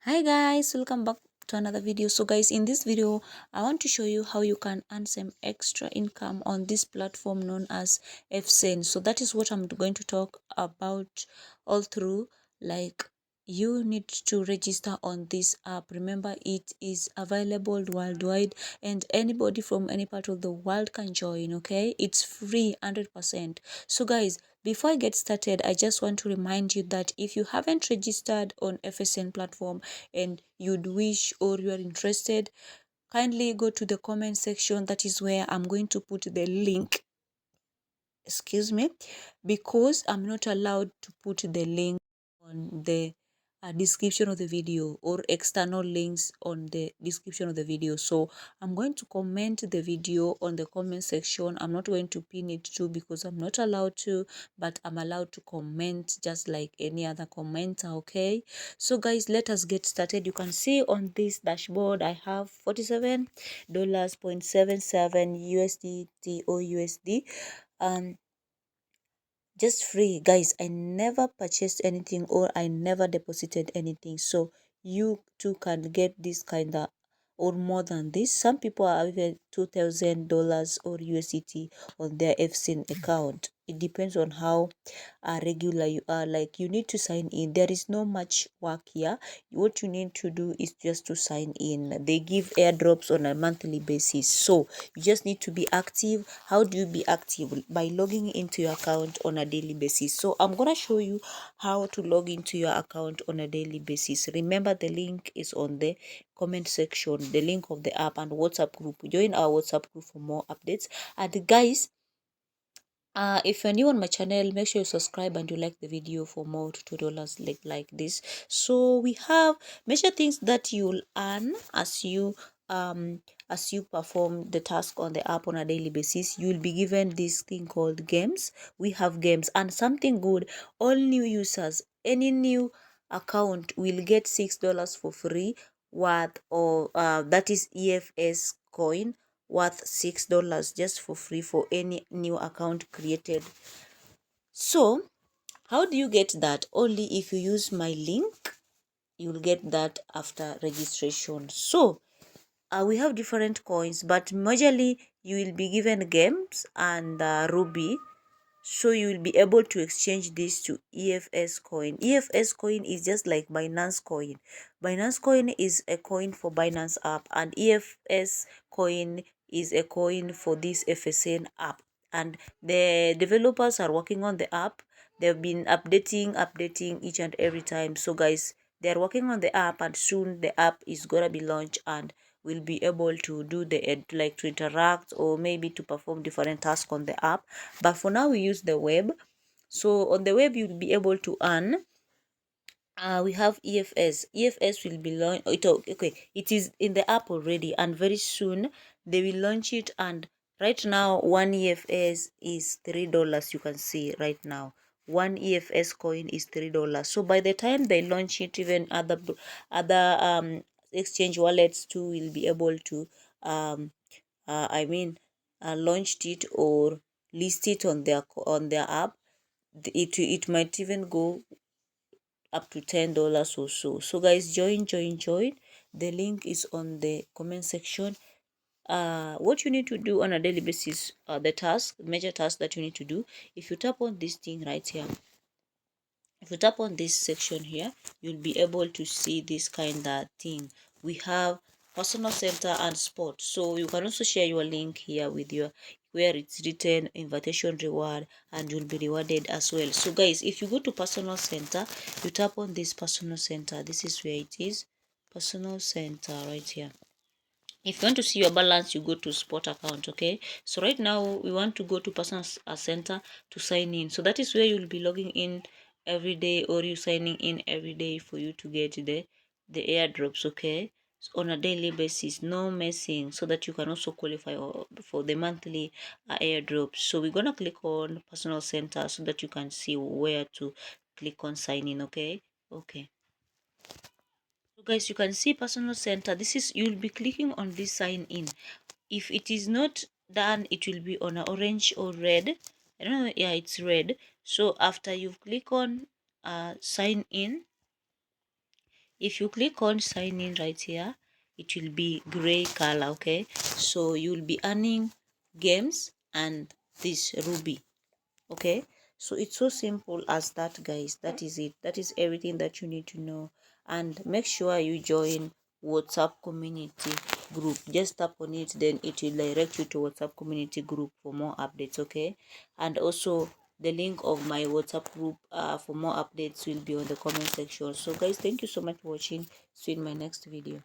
Hi guys, welcome back to another video. So guys, in this video I want to show you how you can earn some extra income on this platform known as Efasane. So that is what I'm going to talk about all through. Like, you need to register on this app. Remember, it is available worldwide and anybody from any part of the world can join. Okay, it's free 100%. So guys, before I get started, I just want to remind you that if you haven't registered on Efasane platform and you'd wish or you are interested, kindly go to the comment section. That is where I'm going to put the link. Excuse me, because I'm not allowed to put the link on the description of the video or external links on the description of the video. So I'm going to comment the video on the comment section. I'm not going to pin it too because I'm not allowed to, but I'm allowed to comment just like any other commenter. Okay, so guys, let us get started. You can see on this dashboard I have $47.77 USDT or USD, just free. Guys, I never purchased anything or I never deposited anything, so you too can get this kind of or more than this. Some people are even $2,000 or USDT on their Efasane account. It depends on how regular you are. Like, you need to sign in. There is no much work here. What you need to do is just to sign in. They give airdrops on a monthly basis, so you just need to be active. How do you be active? By logging into your account on a daily basis. So I'm gonna show you how to log into your account on a daily basis. Remember, the link is on the comment section, the link of the app and WhatsApp group. Join our WhatsApp group for more updates. And guys, if you're new on my channel, make sure you subscribe and you like the video for more tutorials like this. So we have major things that you'll earn as you perform the task on the app on a daily basis. You'll be given this thing called games. We have games, and something good, all new users, any new account will get $6 for free, worth or that is EFS coin, worth $6 just for free for any new account created. So how do you get that? Only if you use my link, you'll get that after registration. So we have different coins, but majorly you will be given games and ruby. So you will be able to exchange this to EFS coin. EFS coin is just like Binance coin. Binance coin is a coin for Binance app, and EFS coin is a coin for this Efasane app. And the developers are working on the app. They've been updating each and every time. So guys, they're working on the app, and soon the app is gonna be launched and will be able to do the like to interact or maybe to perform different tasks on the app. But for now we use the web. So on the web you'll be able to earn. We have EFS will be launched. Okay, it is in the app already, and very soon they will launch it. And right now one EFS is $3. You can see right now one EFS coin is $3. So by the time they launch it, even other exchange wallets too will be able to I mean launched it or list it on their app. It might even go up to $10 or so. So guys, join. The link is on the comment section. What you need to do on a daily basis, the major task that you need to do, if you tap on this thing right here, if you tap on this section here, you'll be able to see this kind of thing. We have personal center and sport. So you can also share your link here with your where it's written invitation reward, and you'll be rewarded as well. So guys, if you go to personal center, you tap on this personal center. This is where it is, personal center right here. If you want to see your balance, you go to sport account. Okay, so right now we want to go to personal center to sign in. So that is where you'll be logging in every day, or you signing in every day for you to get the airdrops. Okay, so on a daily basis, no messing, so that you can also qualify for the monthly airdrops. So we're gonna click on personal center so that you can see where to click on sign in. Okay. So guys, you can see personal center. This is, you'll be clicking on this sign in. If it is not done, it will be on a orange or red. I don't know. Yeah, it's red. So after you click on sign in, If you click on sign in right here, it will be gray color. Okay, so you'll be earning games and this ruby. Okay, so it's so simple as that, guys. That is it. That is everything that you need to know. And make sure you join WhatsApp community group. Just tap on it, then it will direct you to WhatsApp community group for more updates. Okay, and also the link of my WhatsApp group for more updates will be on the comment section. So guys, thank you so much for watching. See you in my next video.